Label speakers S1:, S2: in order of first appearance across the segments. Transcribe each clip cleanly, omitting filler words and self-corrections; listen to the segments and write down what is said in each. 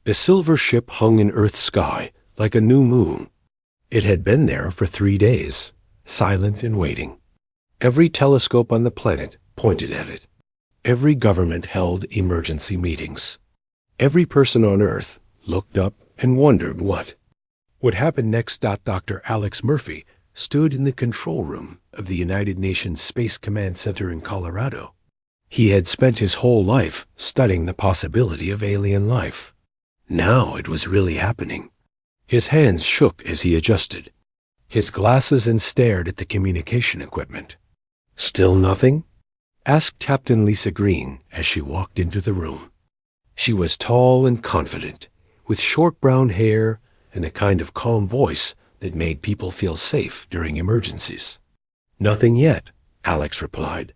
S1: The silver ship hung in Earth's sky like a new moon. It had been there for 3 days, silent and waiting. Every telescope on the planet pointed at it. Every government held emergency meetings. Every person on Earth looked up and wondered what would happen next. Dr. Alex Murphy stood in the control room of the United Nations Space Command Center in Colorado. He had spent his whole life studying the possibility of alien life. Now it was really happening. His hands shook as he adjusted his glasses and stared at the communication equipment. "Still nothing?" asked Captain Lisa Green as she walked into the room. She was tall and confident, with short brown hair and a kind of calm voice that made people feel safe during emergencies. "Nothing yet," Alex replied.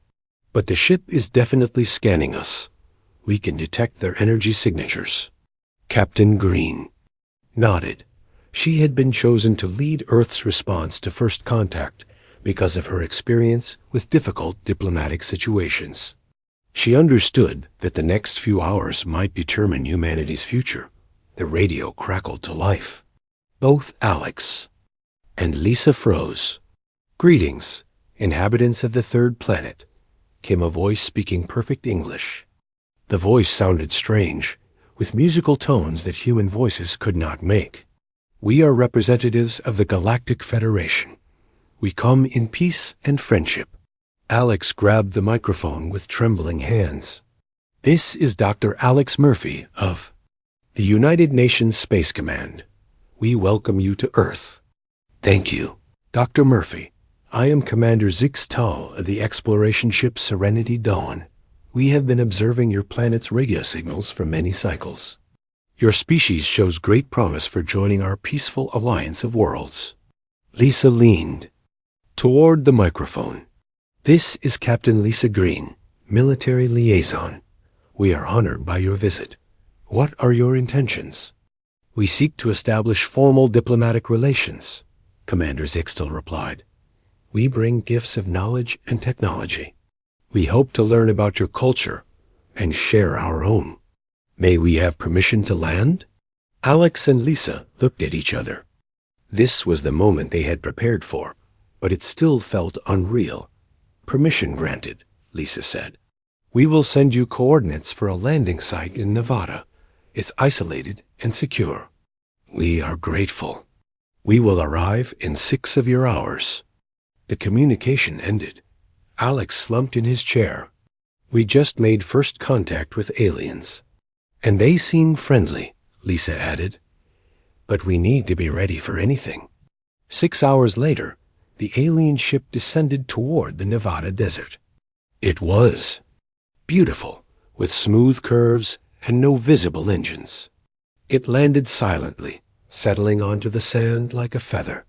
S1: "But the ship is definitely scanning us. We can detect their energy signatures." Captain Green nodded. She had been chosen to lead Earth's response to first contact because of her experience with difficult diplomatic situations. She understood that the next few hours might determine humanity's future. The radio crackled to life. Both Alex and Lisa froze. "Greetings, inhabitants of the third planet," came a voice speaking perfect English. The voice sounded strange, with musical tones that human voices could not make. "We are representatives of the Galactic Federation. We come in peace and friendship." Alex grabbed the microphone with trembling hands. "This is Dr. Alex Murphy of the United Nations Space Command. We welcome you to Earth." "Thank you, Dr. Murphy. I am Commander Zix Tal of the exploration ship Serenity Dawn. We have been observing your planet's radio signals for many cycles. Your species shows great promise for joining our peaceful alliance of worlds." Lisa leaned toward the microphone. "This is Captain Lisa Green, military liaison. We are honored by your visit. What are your intentions?" "We seek to establish formal diplomatic relations," Commander Zixtal replied. "We bring gifts of knowledge and technology. We hope to learn about your culture and share our own. May we have permission to land?" Alex and Lisa looked at each other. This was the moment they had prepared for, but it still felt unreal. "Permission granted," Lisa said. "We will send you coordinates for a landing site in Nevada. It's isolated and secure." "We are grateful. We will arrive in 6 of your hours." The communication ended. Alex slumped in his chair. "We just made first contact with aliens. And they seem friendly," Lisa added. "But we need to be ready for anything." 6 hours later, the alien ship descended toward the Nevada desert. It was beautiful, with smooth curves and no visible engines. It landed silently, settling onto the sand like a feather.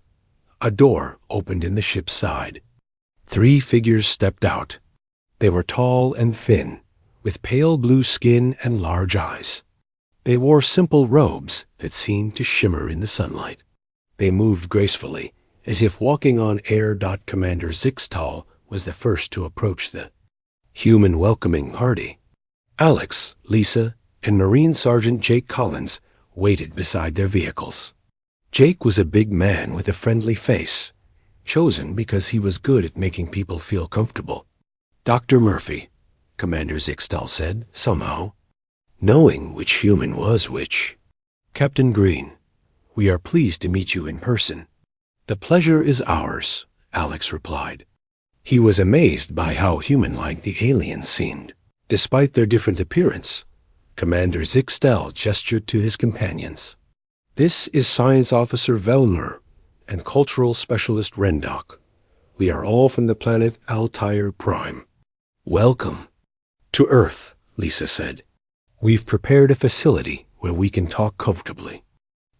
S1: A door opened in the ship's side. 3 figures stepped out. They were tall and thin, with pale blue skin and large eyes. They wore simple robes that seemed to shimmer in the sunlight. They moved gracefully, as if walking on air. Commander Zixtal was the first to approach the human welcoming party. Alex, Lisa, and Marine Sergeant Jake Collins waited beside their vehicles. Jake was a big man with a friendly face, chosen because he was good at making people feel comfortable. "Dr. Murphy," Commander Zixtal said, somehow, knowing which human was which. "Captain Green, we are pleased to meet you in person." "The pleasure is ours," Alex replied. He was amazed by how human-like the aliens seemed. Despite their different appearance, Commander Zixtal gestured to his companions. "This is Science Officer Velmer and Cultural Specialist Rendok. We are all from the planet Altair Prime." "Welcome to Earth," Lisa said. "We've prepared a facility where we can talk comfortably."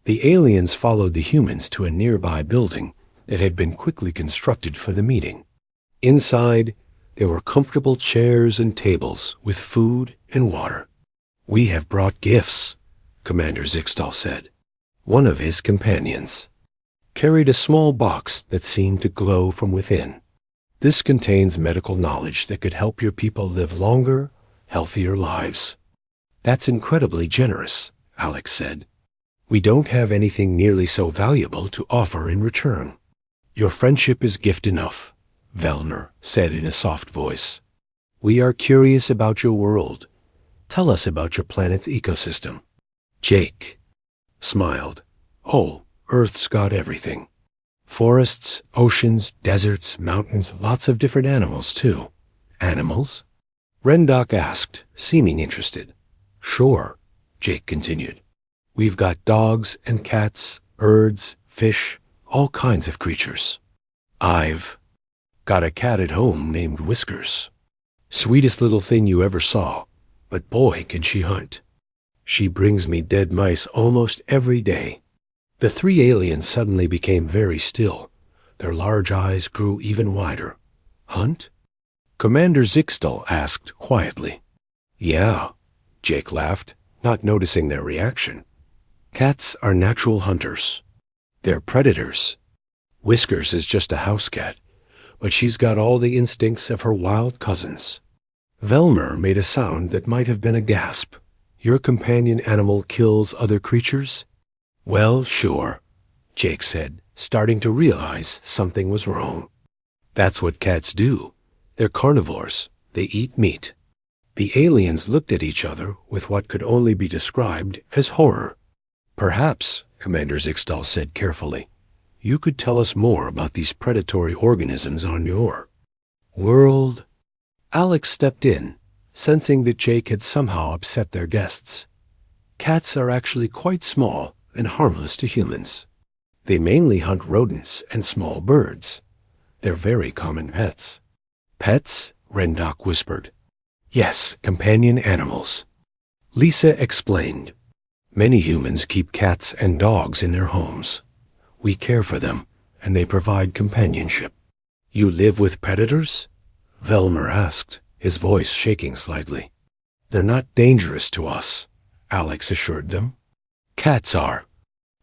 S1: The aliens followed the humans to a nearby building that had been quickly constructed for the meeting. Inside, there were comfortable chairs and tables with food and water. "We have brought gifts," Commander Zixtal said. One of his companions carried a small box that seemed to glow from within. "This contains medical knowledge that could help your people live longer, healthier lives." "That's incredibly generous," Alex said. We don't have anything nearly so valuable to offer in return. Your friendship is gift enough, Velner said in a soft voice. We are curious about your world. Tell us about your planet's ecosystem. Jake smiled. Oh, Earth's got everything. Forests, oceans, deserts, mountains, lots of different animals, too. Animals? Rendoc asked, seeming interested. Sure, Jake continued. We've got dogs and cats, birds, fish, all kinds of creatures. I've got a cat at home named Whiskers. Sweetest little thing you ever saw, but boy, can she hunt. She brings me dead mice almost every day. The three aliens suddenly became very still. Their large eyes grew even wider. Hunt? Commander Zixtal asked quietly. Yeah, Jake laughed, not noticing their reaction. Cats are natural hunters. They're predators. Whiskers is just a house cat, but she's got all the instincts of her wild cousins. Velmer made a sound that might have been a gasp. Your companion animal kills other creatures? Well, sure, Jake said, starting to realize something was wrong. That's what cats do. They're carnivores. They eat meat. The aliens looked at each other with what could only be described as horror. Perhaps, Commander Zixtal said carefully, you could tell us more about these predatory organisms on your world. Alex stepped in, sensing that Jake had somehow upset their guests. Cats are actually quite small and harmless to humans. They mainly hunt rodents and small birds. They're very common pets. Pets? Rendoc whispered. Yes, companion animals. Lisa explained. Many humans keep cats and dogs in their homes. We care for them, and they provide companionship. You live with predators? Velmer asked, his voice shaking slightly. They're not dangerous to us, Alex assured them. Cats are.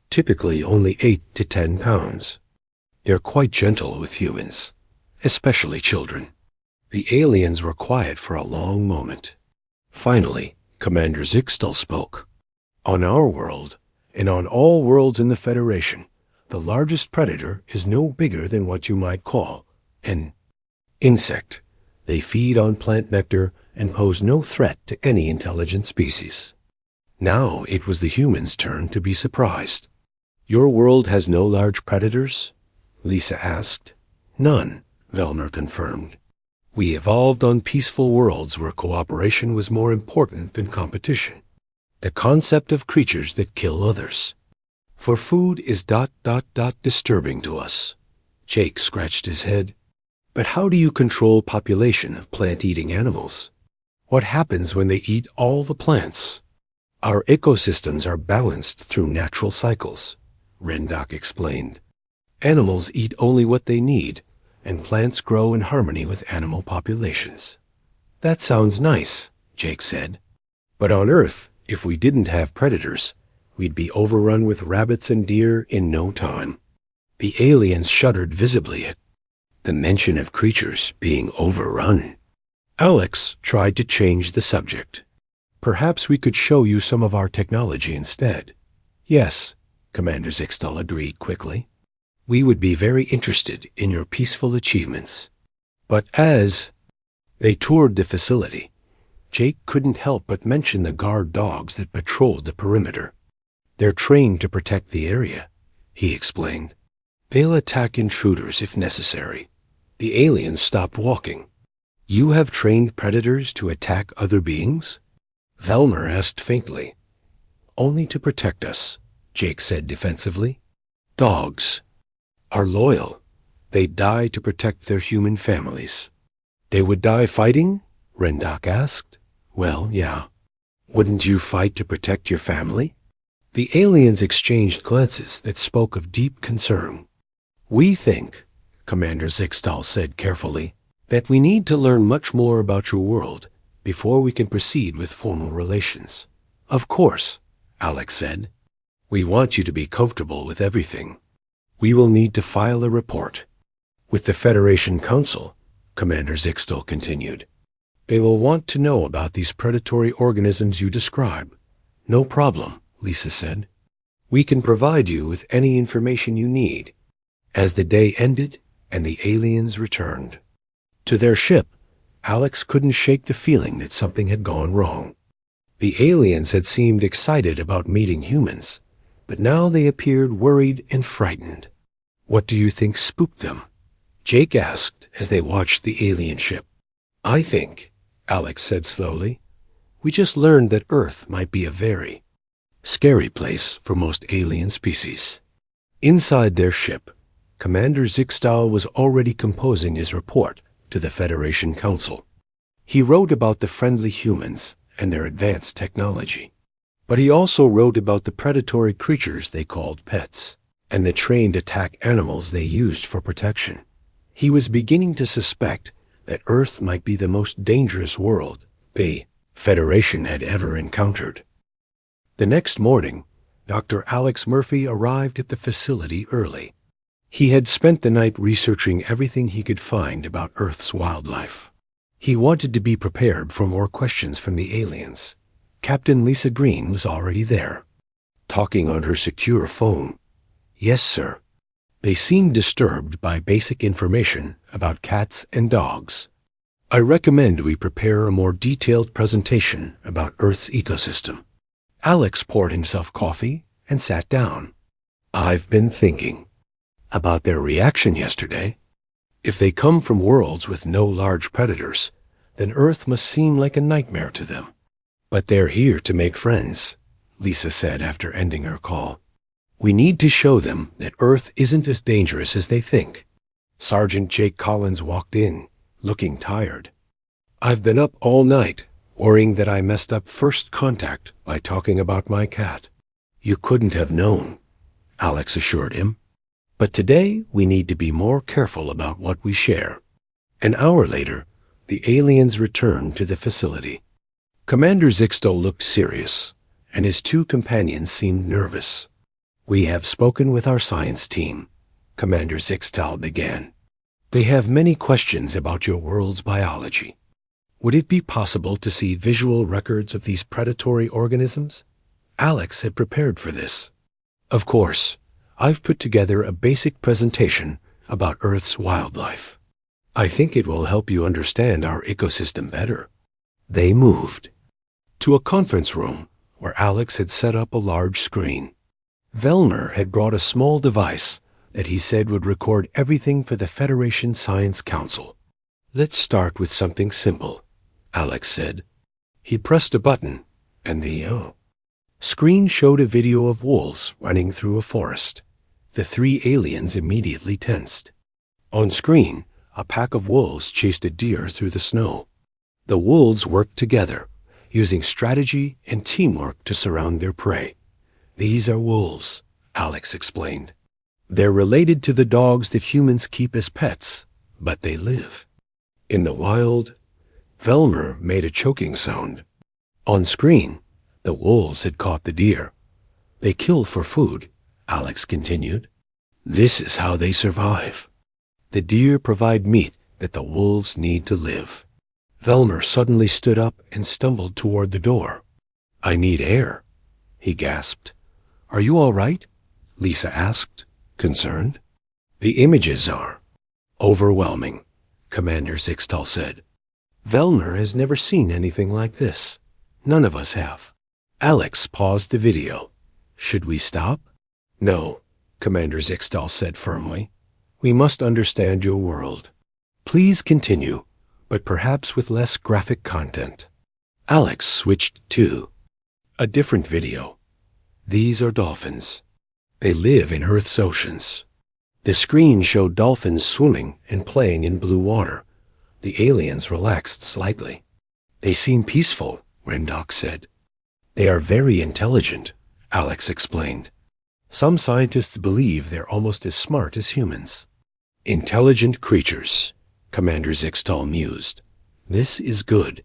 S1: Typically only 8 to 10 pounds. They're quite gentle with humans, especially children. The aliens were quiet for a long moment. Finally, Commander Zixtal spoke. On our world, and on all worlds in the Federation, the largest predator is no bigger than what you might call an insect. They feed on plant nectar and pose no threat to any intelligent species. Now it was the humans' turn to be surprised. Your world has no large predators? Lisa asked. None, Velmer confirmed. We evolved on peaceful worlds where cooperation was more important than competition. The concept of creatures that kill others. For food is ... disturbing to us. Jake scratched his head. But how do you control population of plant-eating animals? What happens when they eat all the plants? Our ecosystems are balanced through natural cycles, Rendoc explained. Animals eat only what they need, and plants grow in harmony with animal populations. That sounds nice, Jake said. But on Earth, if we didn't have predators, we'd be overrun with rabbits and deer in no time. The aliens shuddered visibly at the mention of creatures being overrun. Alex tried to change the subject. Perhaps we could show you some of our technology instead. Yes, Commander Zixtal agreed quickly. We would be very interested in your peaceful achievements. But as they toured the facility, Jake couldn't help but mention the guard dogs that patrolled the perimeter. They're trained to protect the area, he explained. They'll attack intruders if necessary. The aliens stopped walking. You have trained predators to attack other beings? Velmer asked faintly. Only to protect us, Jake said defensively. Dogs are loyal. They die to protect their human families. They would die fighting? Rendoc asked. Well, yeah. Wouldn't you fight to protect your family? The aliens exchanged glances that spoke of deep concern. We think, Commander Zixtal said carefully, that we need to learn much more about your world before we can proceed with formal relations. Of course, Alex said. We want you to be comfortable with everything. We will need to file a report with the Federation Council, Commander Zixtal continued. They will want to know about these predatory organisms you describe. No problem, Lisa said. "We can provide you with any information you need." As the day ended and the aliens returned to their ship, Alex couldn't shake the feeling that something had gone wrong. The aliens had seemed excited about meeting humans, but now they appeared worried and frightened. "What do you think spooked them?" Jake asked as they watched the alien ship. "I think," Alex said slowly, "we just learned that Earth might be a very scary place for most alien species." Inside their ship, Commander Zixtal was already composing his report to the Federation Council. He wrote about the friendly humans and their advanced technology. But he also wrote about the predatory creatures they called pets, and the trained attack animals they used for protection. He was beginning to suspect that Earth might be the most dangerous world the Federation had ever encountered. The next morning, Dr. Alex Murphy arrived at the facility early. He had spent the night researching everything he could find about Earth's wildlife. He wanted to be prepared for more questions from the aliens. Captain Lisa Green was already there, talking on her secure phone. "Yes, sir." They seemed disturbed by basic information about cats and dogs. "I recommend we prepare a more detailed presentation about Earth's ecosystem." Alex poured himself coffee and sat down. "I've been thinking about their reaction yesterday. If they come from worlds with no large predators, then Earth must seem like a nightmare to them. But they're here to make friends," Lisa said after ending her call. "We need to show them that Earth isn't as dangerous as they think." Sergeant Jake Collins walked in, looking tired. "I've been up all night, worrying that I messed up first contact by talking about my cat." "You couldn't have known," Alex assured him. "But today we need to be more careful about what we share." An hour later, the aliens returned to the facility. Commander Zixtal looked serious, and his two companions seemed nervous. "We have spoken with our science team," Commander Zixtal began. "They have many questions about your world's biology. Would it be possible to see visual records of these predatory organisms?" Alex had prepared for this. "Of course. I've put together a basic presentation about Earth's wildlife. I think it will help you understand our ecosystem better." They moved to a conference room where Alex had set up a large screen. Velmer had brought a small device that he said would record everything for the Federation Science Council. "Let's start with something simple," Alex said. He pressed a button, and the screen showed a video of wolves running through a forest. The three aliens immediately tensed. On screen, a pack of wolves chased a deer through the snow. The wolves worked together, using strategy and teamwork to surround their prey. "These are wolves," Alex explained. "They're related to the dogs that humans keep as pets, but they live in the wild." Velmer made a choking sound. On screen, the wolves had caught the deer. "They kill for food," Alex continued. "This is how they survive. The deer provide meat that the wolves need to live." Velmer suddenly stood up and stumbled toward the door. "I need air," he gasped. "Are you all right?" Lisa asked, concerned. "The images are overwhelming," Commander Zixtal said. "Velmer has never seen anything like this. None of us have." Alex paused the video. "Should we stop?" "No," Commander Zixtal said firmly. "We must understand your world. Please continue, but perhaps with less graphic content." Alex switched to a different video. "These are dolphins. They live in Earth's oceans." The screen showed dolphins swimming and playing in blue water. The aliens relaxed slightly. "They seem peaceful," Rendoc said. "They are very intelligent," Alex explained. "Some scientists believe they're almost as smart as humans." "Intelligent creatures," Commander Zixtal mused. "This is good."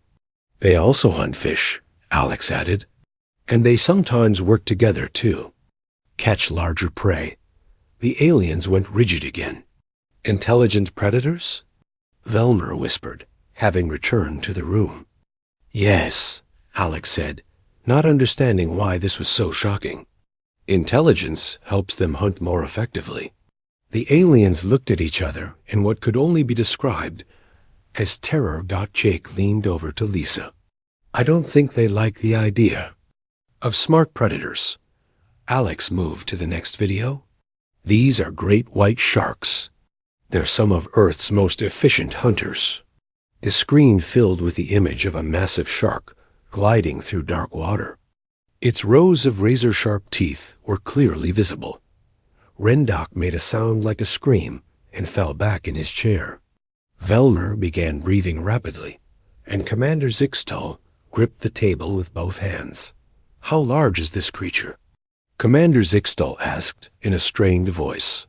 S1: "They also hunt fish," Alex added. "And they sometimes work together, too. Catch larger prey." The aliens went rigid again. "Intelligent predators?" Velmer whispered, having returned to the room. "Yes," Alex said. not understanding why this was so shocking. Intelligence helps them hunt more effectively. The aliens looked at each other in what could only be described as terror. Jake leaned over to Lisa. I don't think they like the idea of smart predators. Alex moved to the next video. These are great white sharks. They're some of Earth's most efficient hunters. The screen filled with the image of a massive shark gliding through dark water. Its rows of razor-sharp teeth were clearly visible. Rendoc made a sound like a scream and fell back in his chair. Velmer began breathing rapidly, and Commander Zixtal gripped the table with both hands. How large is this creature? Commander Zixtal asked in a strained voice.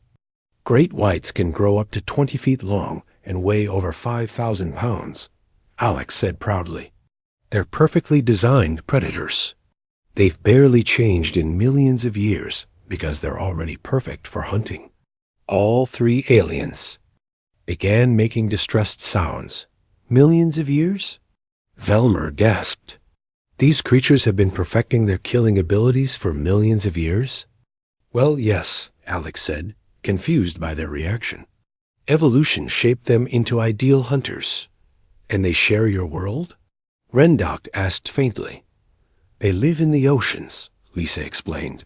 S1: Great whites can grow up to 20 feet long and weigh over 5,000 pounds, Alex said proudly. They're perfectly designed predators. They've barely changed in millions of years because they're already perfect for hunting. All three aliens began making distressed sounds. Millions of years? Velmer gasped. These creatures have been perfecting their killing abilities for millions of years? Well, yes, Alex said, confused by their reaction. Evolution shaped them into ideal hunters. And they share your world? Rendoc asked faintly. They live in the oceans, Lisa explained.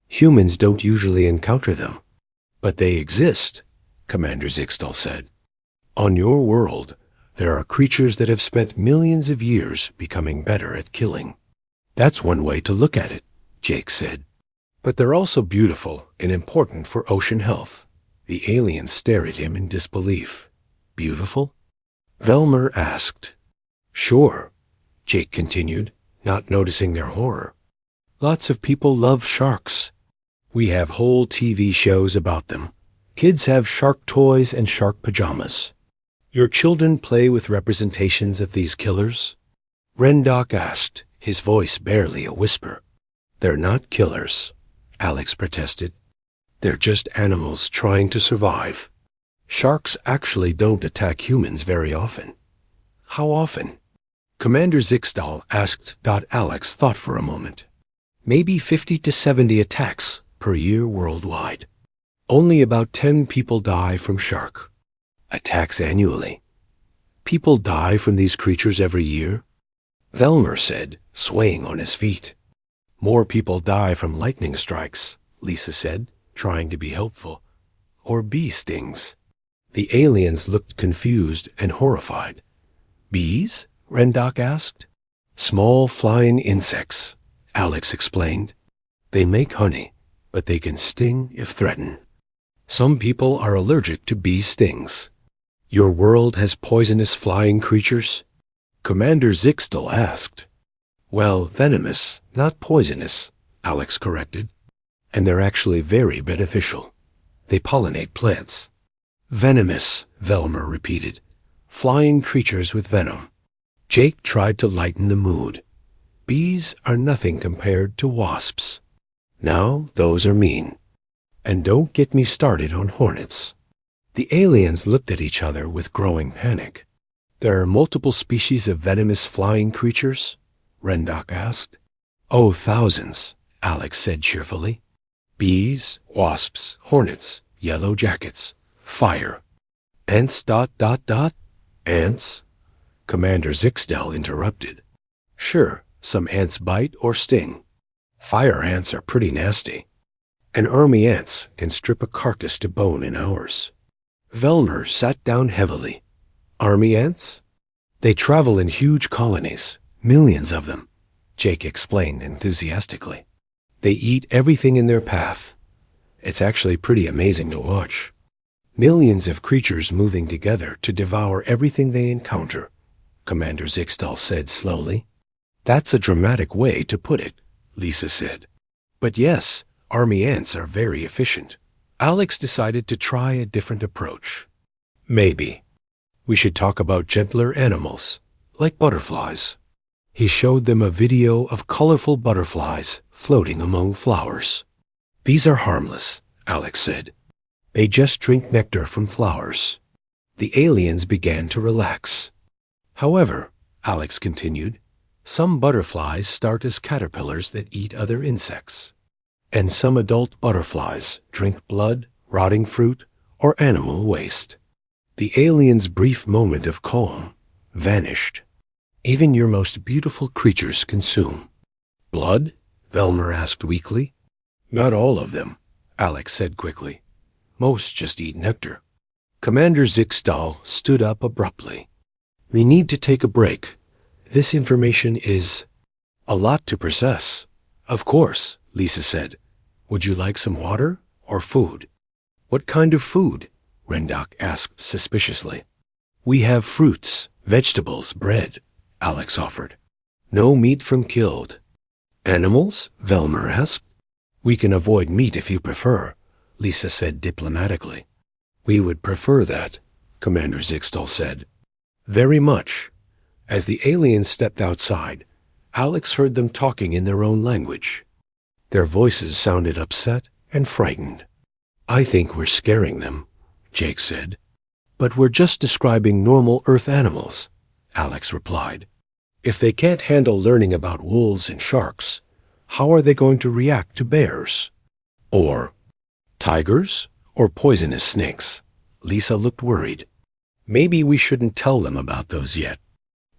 S1: Humans don't usually encounter them. But they exist, Commander Zixtal said. On your world, there are creatures that have spent millions of years becoming better at killing. That's one way to look at it, Jake said. But they're also beautiful and important for ocean health. The aliens stared at him in disbelief. Beautiful? Velmer asked. Sure, Jake continued, not noticing their horror. Lots of people love sharks. We have whole TV shows about them. Kids have shark toys and shark pajamas. Your children play with representations of these killers? Rendoc asked, his voice barely a whisper. They're not killers, Alex protested. They're just animals trying to survive. Sharks actually don't attack humans very often. How often? Commander Zixtal asked. Alex thought for a moment. Maybe 50 to 70 attacks per year worldwide. Only about 10 people die from shark attacks annually. People die from these creatures every year? Velmer said, swaying on his feet. More people die from lightning strikes, Lisa said, trying to be helpful. Or bee stings. The aliens looked confused and horrified. Bees? Rendoc asked. Small flying insects, Alex explained. They make honey, but they can sting if threatened. Some people are allergic to bee stings. Your world has poisonous flying creatures? Commander Zixtal asked. Well, venomous, not poisonous, Alex corrected. And they're actually very beneficial. They pollinate plants. Venomous, Velmer repeated. Flying creatures with venom. Jake tried to lighten the mood. Bees are nothing compared to wasps. Now, those are mean. And don't get me started on hornets. The aliens looked at each other with growing panic. There are multiple species of venomous flying creatures? Rendoc asked. Oh, thousands, Alex said cheerfully. Bees, wasps, hornets, yellow jackets, fire. Ants. Ants? Commander Zixtal interrupted. Sure, some ants bite or sting. Fire ants are pretty nasty. And army ants can strip a carcass to bone in hours. Velmer sat down heavily. Army ants? They travel in huge colonies, millions of them, Jake explained enthusiastically. They eat everything in their path. It's actually pretty amazing to watch. Millions of creatures moving together to devour everything they encounter, Commander Zixtal said slowly. That's a dramatic way to put it, Lisa said. But yes, army ants are very efficient. Alex decided to try a different approach. Maybe we should talk about gentler animals, like butterflies. He showed them a video of colorful butterflies floating among flowers. These are harmless, Alex said. They just drink nectar from flowers. The aliens began to relax. However, Alex continued, Some butterflies start as caterpillars that eat other insects, and some adult butterflies drink blood, rotting fruit, or animal waste. The alien's brief moment of calm vanished. Even your most beautiful creatures consume. Blood? Velmer asked weakly. Not all of them, Alex said quickly. Most just eat nectar. Commander Zixtal stood up abruptly. We need to take a break. This information is a lot to process. Of course, Lisa said. Would you like some water or food? What kind of food? Rendoc asked suspiciously. We have fruits, vegetables, bread, Alex offered. No meat from killed. Animals? Velmer asked. We can avoid meat if you prefer, Lisa said diplomatically. We would prefer that, Commander Zixtal said. Very much. As the aliens stepped outside, Alex heard them talking in their own language. Their voices sounded upset and frightened. I think we're scaring them, Jake said. But we're just describing normal Earth animals, Alex replied. If they can't handle learning about wolves and sharks, how are they going to react to bears? Or tigers? Or poisonous snakes? Lisa looked worried. Maybe we shouldn't tell them about those yet.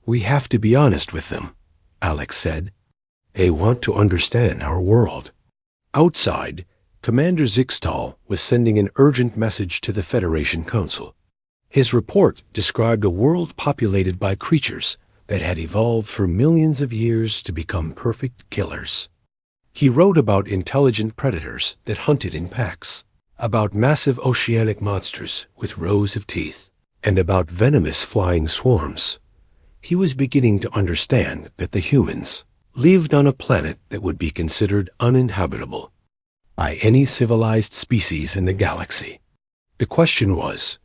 S1: We have to be honest with them, Alex said. They want to understand our world. Outside, Commander Zixtal was sending an urgent message to the Federation Council. His report described a world populated by creatures that had evolved for millions of years to become perfect killers. He wrote about intelligent predators that hunted in packs, about massive oceanic monsters with rows of teeth, and about venomous flying swarms. He was beginning to understand that the humans lived on a planet that would be considered uninhabitable by any civilized species in the galaxy. The question was,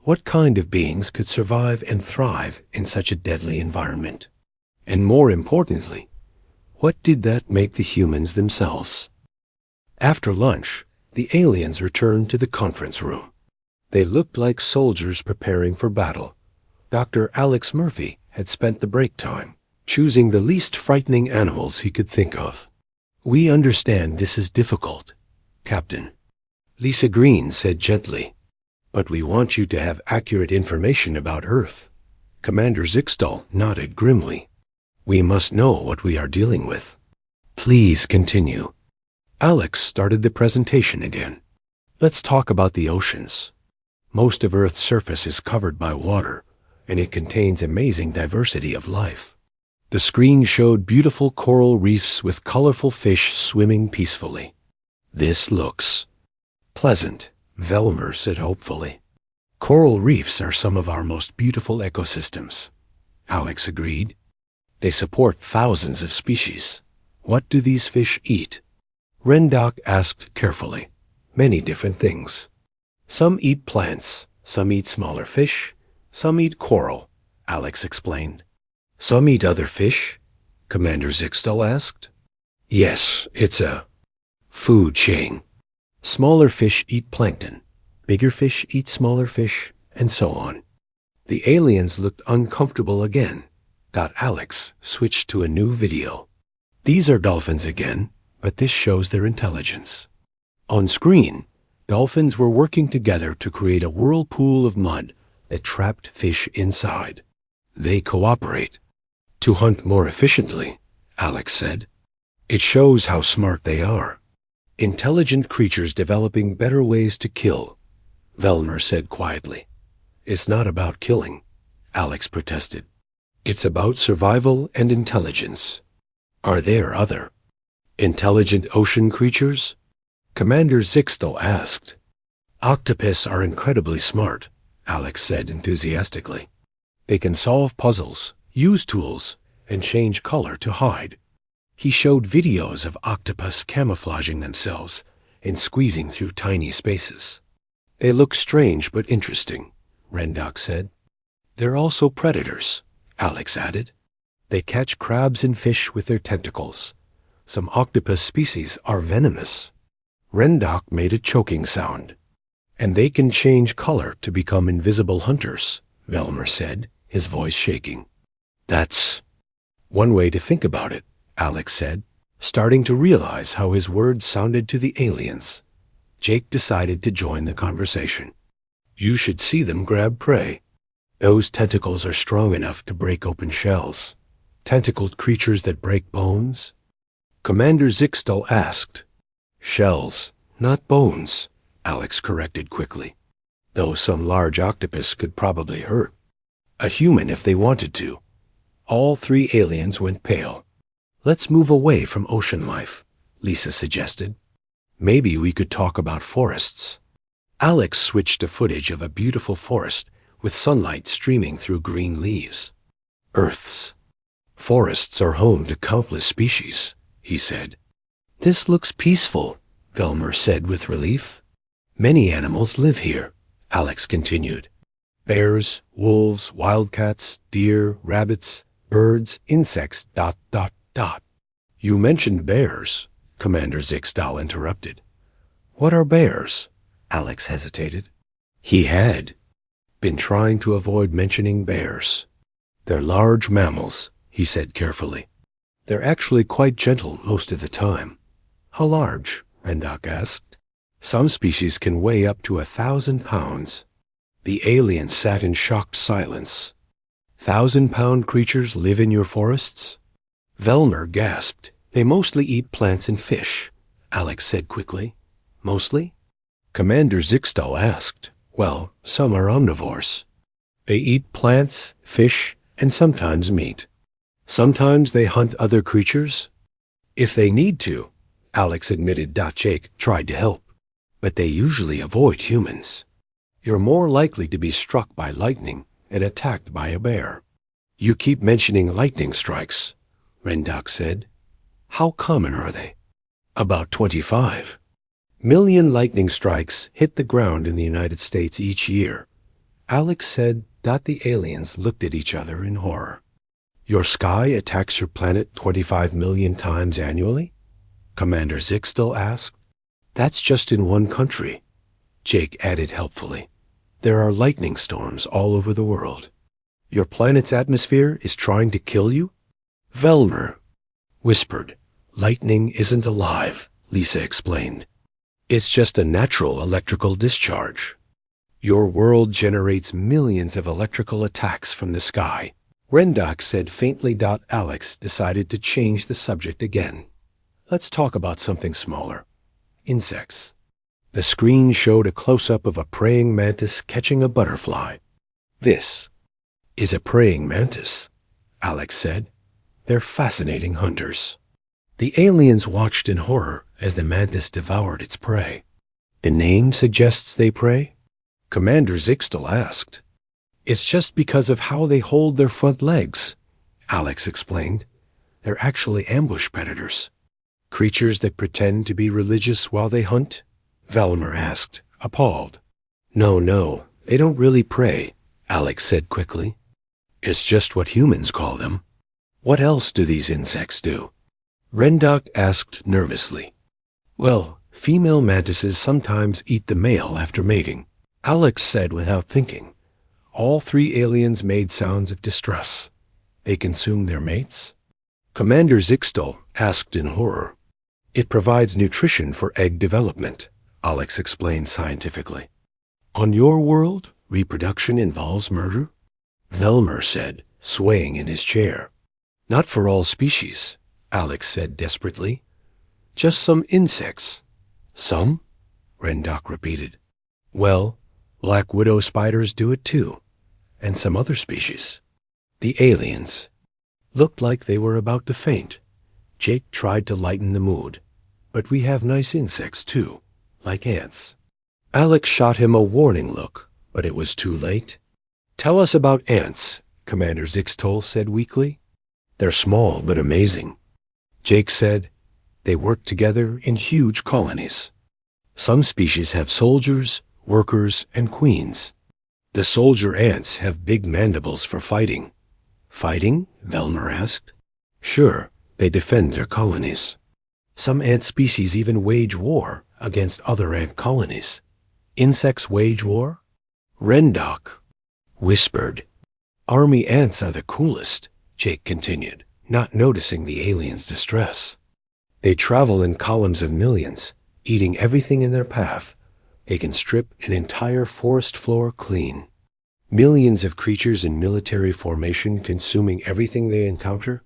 S1: what kind of beings could survive and thrive in such a deadly environment? And more importantly, what did that make the humans themselves? After lunch, the aliens returned to the conference room. They looked like soldiers preparing for battle. Dr. Alex Murphy had spent the break time choosing the least frightening animals he could think of. We understand this is difficult, Captain, Lisa Green said gently. But we want you to have accurate information about Earth. Commander Zixtal nodded grimly. We must know what we are dealing with. Please continue. Alex started the presentation again. Let's talk about the oceans. Most of Earth's surface is covered by water, and it contains amazing diversity of life. The screen showed beautiful coral reefs with colorful fish swimming peacefully. This looks pleasant, Velmer said hopefully. Coral reefs are some of our most beautiful ecosystems, Alex agreed. They support thousands of species. What do these fish eat? Rendoc asked carefully. Many different things. Some eat plants, some eat smaller fish, some eat coral, Alex explained. Some eat other fish? Commander Zixtal asked. Yes, it's a food chain. Smaller fish eat plankton, bigger fish eat smaller fish, and so on. The aliens looked uncomfortable again. Got Alex switched to a new video. These are dolphins again, but this shows their intelligence. On screen, dolphins were working together to create a whirlpool of mud that trapped fish inside. They cooperate to hunt more efficiently, Alex said. It shows how smart they are. Intelligent creatures developing better ways to kill, Velmer said quietly. It's not about killing, Alex protested. It's about survival and intelligence. Are there other intelligent ocean creatures? Commander Zixtal asked. Octopus are incredibly smart, Alex said enthusiastically. They can solve puzzles, use tools, and change color to hide. He showed videos of octopus camouflaging themselves and squeezing through tiny spaces. They look strange but interesting, Rendoc said. They're also predators, Alex added. They catch crabs and fish with their tentacles. Some octopus species are venomous. Rendoc made a choking sound. And they can change color to become invisible hunters, Velmer said, his voice shaking. That's One way to think about it, Alex said, starting to realize how his words sounded to the aliens. Jake decided to join the conversation. You should see them grab prey. Those tentacles are strong enough to break open shells. Tentacled creatures that break bones? Commander Zixtal asked. Shells, not bones, Alex corrected quickly. Though some large octopus could probably hurt. A human if they wanted to. All three aliens went pale. Let's move away from ocean life, Lisa suggested. Maybe we could talk about forests. Alex switched to footage of a beautiful forest with sunlight streaming through green leaves. Earths. Forests are home to countless species, he said. This looks peaceful, Velmer said with relief. Many animals live here, Alex continued. Bears, wolves, wildcats, deer, rabbits, birds, insects, ... You mentioned bears, Commander Zixtal interrupted. What are bears? Alex hesitated. He had been trying to avoid mentioning bears. They're large mammals, he said carefully. They're actually quite gentle most of the time. How large? Rendoc asked. Some species can weigh up to 1,000 pounds. The alien sat in shocked silence. 1,000-pound creatures live in your forests? Velmer gasped. They mostly eat plants and fish, Alex said quickly. Mostly? Commander Zixtal asked. Well, some are omnivores. They eat plants, fish, and sometimes meat. Sometimes they hunt other creatures. If they need to, Alex admitted. Jake tried to help. But they usually avoid humans. You're more likely to be struck by lightning and attacked by a bear. You keep mentioning lightning strikes, Rendoc said. How common are they? About 25 million lightning strikes hit the ground in the United States each year. Alex said. The aliens looked at each other in horror. Your sky attacks your planet 25 million times annually? Commander Zixtal asked. That's just in one country, Jake added helpfully. There are lightning storms all over the world. Your planet's atmosphere is trying to kill you? Velmer whispered. Lightning isn't alive, Lisa explained. It's just a natural electrical discharge. Your world generates millions of electrical attacks from the sky. Rendoc said faintly. Alex decided to change the subject again. Let's talk about something smaller. Insects. The screen showed a close-up of a praying mantis catching a butterfly. This is a praying mantis, Alex said. They're fascinating hunters. The aliens watched in horror as the mantis devoured its prey. The name suggests they prey? Commander Zixtal asked. It's just because of how they hold their front legs, Alex explained. They're actually ambush predators. Creatures that pretend to be religious while they hunt? Velmer asked, appalled. No, they don't really prey, Alex said quickly. It's just what humans call them. What else do these insects do? Rendoc asked nervously. Well, female mantises sometimes eat the male after mating, Alex said without thinking. All three aliens made sounds of distress. They consume their mates? Commander Zixtal asked in horror. It provides nutrition for egg development, Alex explained scientifically. On your world, reproduction involves murder? Velmer said, swaying in his chair. Not for all species, Alex said desperately. Just some insects. Some? Rendoc repeated. Well, black widow spiders do it too, and some other species. The aliens looked like they were about to faint. Jake tried to lighten the mood. But we have nice insects too, like ants. Alex shot him a warning look, but it was too late. Tell us about ants, Commander Zixtal said weakly. They're small but amazing. Jake said, they work together in huge colonies. Some species have soldiers, workers, and queens. The soldier ants have big mandibles for fighting. Fighting? Velmer asked. Sure, they defend their colonies. Some ant species even wage war against other ant colonies. Insects wage war? Rendoc whispered. Army ants are the coolest, Jake continued. not noticing the aliens' distress. They travel in columns of millions, eating everything in their path. They can strip an entire forest floor clean. Millions of creatures in military formation consuming everything they encounter?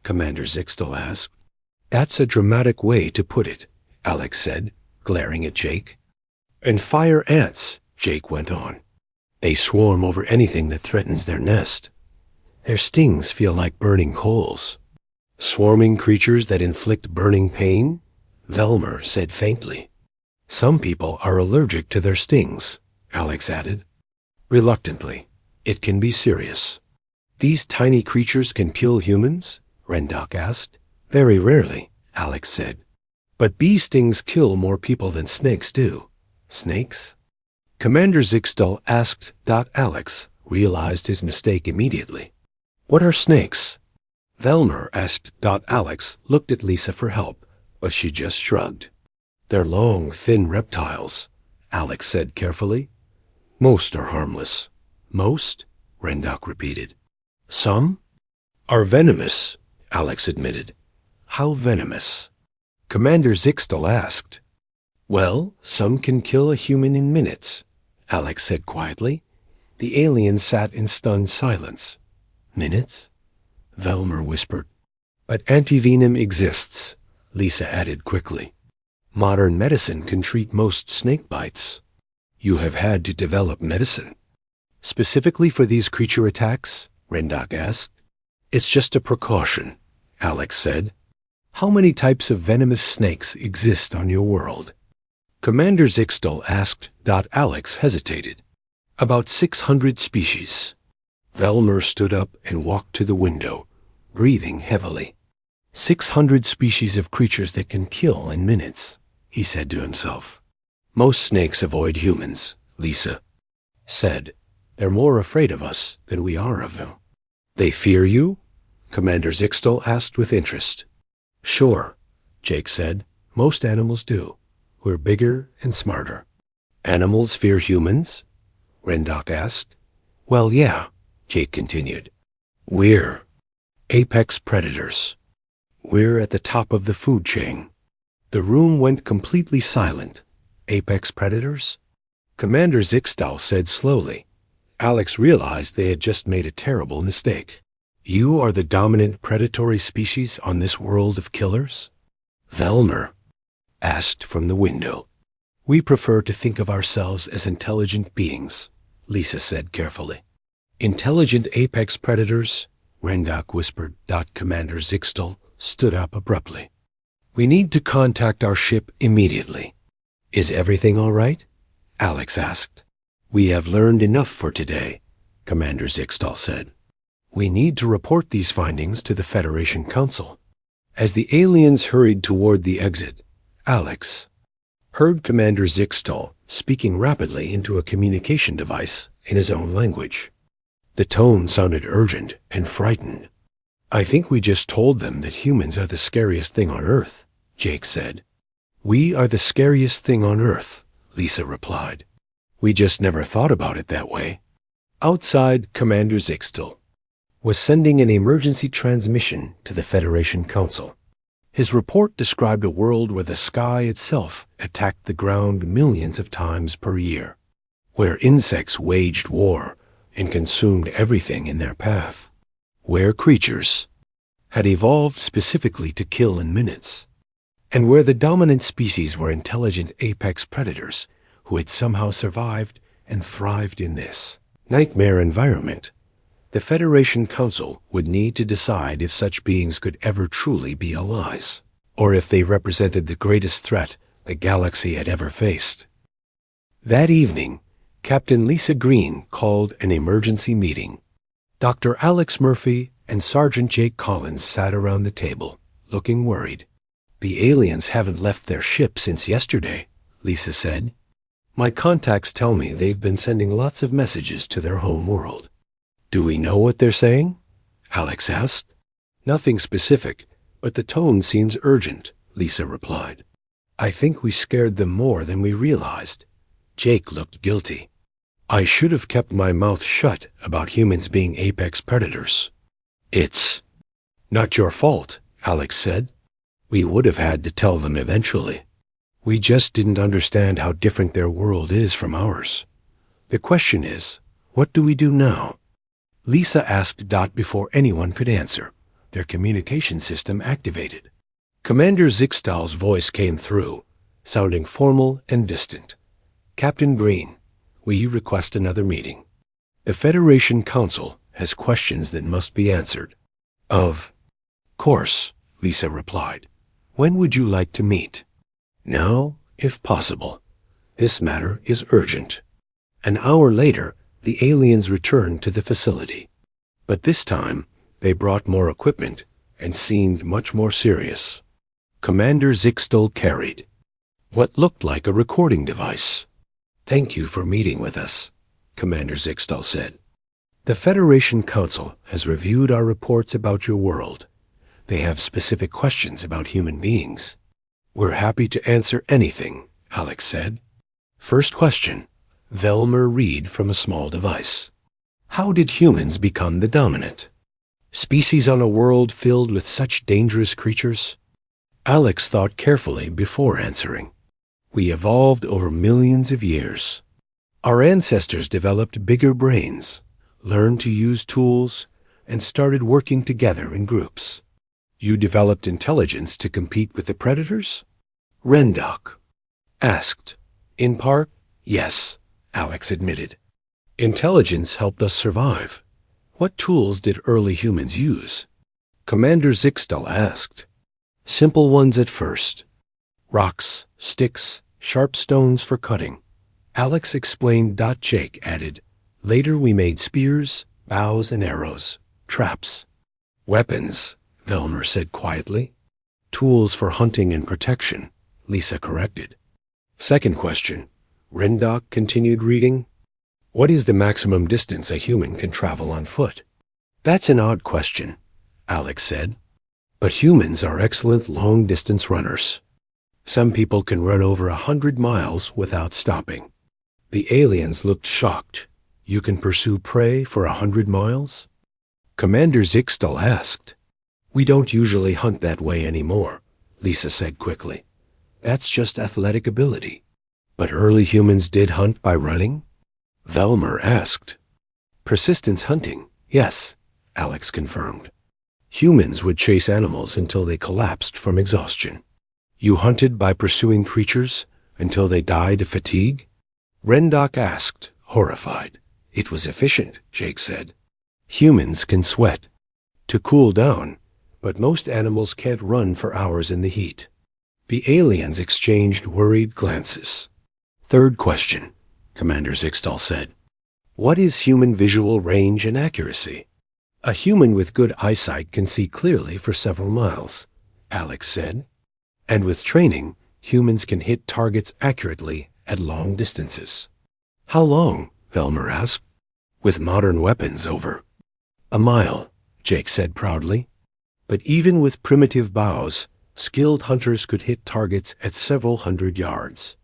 S1: Commander Zixtel asked. That's a dramatic way to put it, Alex said, glaring at Jake. And fire ants, Jake went on. They swarm over anything that threatens their nest. Their stings feel like burning coals. Swarming creatures that inflict burning pain? Velmer said faintly. Some people are allergic to their stings, Alex added. Reluctantly, it can be serious. These tiny creatures can kill humans? Rendok asked. Very rarely, Alex said. But bee stings kill more people than snakes do. Snakes? Commander Zixtel asked. Alex realized his mistake immediately. What are snakes? Velmer asked. Alex looked at Lisa for help, but she just shrugged. They're long, thin reptiles, Alex said carefully. Most are harmless. Most? Rendok repeated. Some are venomous, Alex admitted. How venomous? Commander Zixtel asked. Well, some can kill a human in minutes, Alex said quietly. The alien sat in stunned silence. Minutes? Velmer whispered. But antivenom exists, Lisa added quickly. Modern medicine can treat most snake bites. You have had to develop medicine. Specifically for these creature attacks? Rendok asked. It's just a precaution, Alex said. How many types of venomous snakes exist on your world? Commander Zixtel asked. Alex hesitated. About 600 species. Velmer stood up and walked to the window, breathing heavily. 600 species of creatures that can kill in minutes, he said to himself. Most snakes avoid humans, Lisa said. They're more afraid of us than we are of them. They fear you? Commander Zixtel asked with interest. Sure, Jake said. Most animals do. We're bigger and smarter. Animals fear humans? Rendok asked. Well, yeah, Jake continued. We're apex predators. We're at the top of the food chain. The room went completely silent. Apex predators? Commander Zixtel said slowly. Alex realized they had just made a terrible mistake. You are the dominant predatory species on this world of killers? Velmer asked from the window. We prefer to think of ourselves as intelligent beings, Lisa said carefully. Intelligent apex predators? Rendok whispered. Commander Zixtel stood up abruptly. We need to contact our ship immediately. Is everything all right? Alex asked. We have learned enough for today, Commander Zixtel said. We need to report these findings to the Federation Council. As the aliens hurried toward the exit, Alex heard Commander Zixtel speaking rapidly into a communication device in his own language. The tone sounded urgent and frightened. I think we just told them that humans are the scariest thing on Earth, Jake said. We are the scariest thing on Earth, Lisa replied. We just never thought about it that way. Outside, Commander Zixtel was sending an emergency transmission to the Federation Council. His report described a world where the sky itself attacked the ground millions of times per year, where insects waged war and consumed everything in their path, where creatures had evolved specifically to kill in minutes, and where the dominant species were intelligent apex predators who had somehow survived and thrived in this nightmare environment. The Federation Council would need to decide if such beings could ever truly be allies, or if they represented the greatest threat the galaxy had ever faced. That evening, Captain Lisa Green called an emergency meeting. Dr. Alex Murphy and Sergeant Jake Collins sat around the table, looking worried. The aliens haven't left their ship since yesterday, Lisa said. My contacts tell me they've been sending lots of messages to their home world. Do we know what they're saying? Alex asked. Nothing specific, but the tone seems urgent, Lisa replied. I think we scared them more than we realized. Jake looked guilty. I should have kept my mouth shut about humans being apex predators. It's Not your fault, Alex said. We would have had to tell them eventually. We just didn't understand how different their world is from ours. The question is, what do we do now? Lisa asked Dot before anyone could answer. Their communication system activated. Commander Zixtal's voice came through, sounding formal and distant. Captain Green, we request another meeting. The Federation Council has questions that must be answered. Of course, Lisa replied. When would you like to meet? Now, if possible. This matter is urgent. An hour later, the aliens returned to the facility. But this time, they brought more equipment and seemed much more serious. Commander Zixtal carried what looked like a recording device. Thank you for meeting with us, Commander Zixtal said. The Federation Council has reviewed our reports about your world. They have specific questions about human beings. We're happy to answer anything, Alex said. First question. Velmer read from a small device. How did humans become the dominant species on a world filled with such dangerous creatures? Alex thought carefully before answering. We evolved over millions of years. Our ancestors developed bigger brains, learned to use tools, and started working together in groups. You developed intelligence to compete with the predators? Rendok asked. In part, yes, Alex admitted. Intelligence helped us survive. What tools did early humans use? Commander Zixtal asked. Simple ones at first. Rocks, sticks, sharp stones for cutting. Alex explained. Jake added, later we made spears, bows, and arrows, traps. Weapons, Velmer said quietly. Tools for hunting and protection, Lisa corrected. Second question. Rendok continued reading. What is the maximum distance a human can travel on foot? That's an odd question, Alex said. But humans are excellent long-distance runners. Some people can run over 100 miles without stopping. The aliens looked shocked. You can pursue prey for 100 miles? Commander Zixtal asked. We don't usually hunt that way anymore, Lisa said quickly. That's just athletic ability. But early humans did hunt by running? Velmer asked. Persistence hunting, yes, Alex confirmed. Humans would chase animals until they collapsed from exhaustion. You hunted by pursuing creatures until they died of fatigue? Rendok asked, horrified. It was efficient, Jake said. Humans can sweat to cool down, but most animals can't run for hours in the heat. The aliens exchanged worried glances. Third question, Commander Zixtal said. What is human visual range and accuracy? A human with good eyesight can see clearly for several miles, Alex said. And with training, humans can hit targets accurately at long distances. How long? Velmer asked. With modern weapons, over a mile, Jake said proudly. But even with primitive bows, skilled hunters could hit targets at several hundred yards.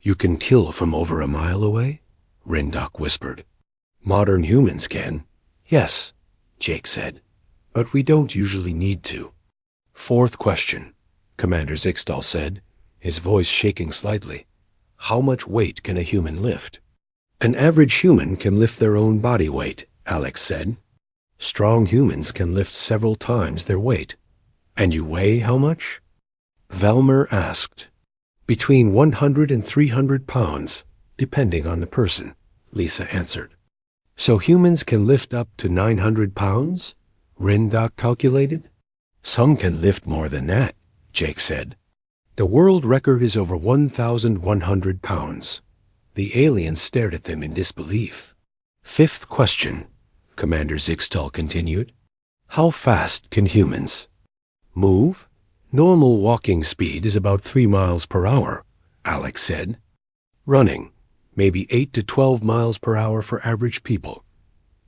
S1: You can kill from over a mile away? Rendok whispered. Modern humans can. Yes, Jake said. But we don't usually need to. Fourth question, Commander Zixtal said, his voice shaking slightly. How much weight can a human lift? An average human can lift their own body weight, Alex said. Strong humans can lift several times their weight. And you weigh how much? Velmer asked. Between 100 and 300 pounds, depending on the person, Lisa answered. So humans can lift up to 900 pounds? Rendok calculated. Some can lift more than that, Jake said. The world record is over 1,100 pounds. The aliens stared at them in disbelief. Fifth question, Commander Zixtal continued. How fast can humans move? Normal walking speed is about 3 miles per hour, Alex said. Running, maybe 8 to 12 miles per hour for average people.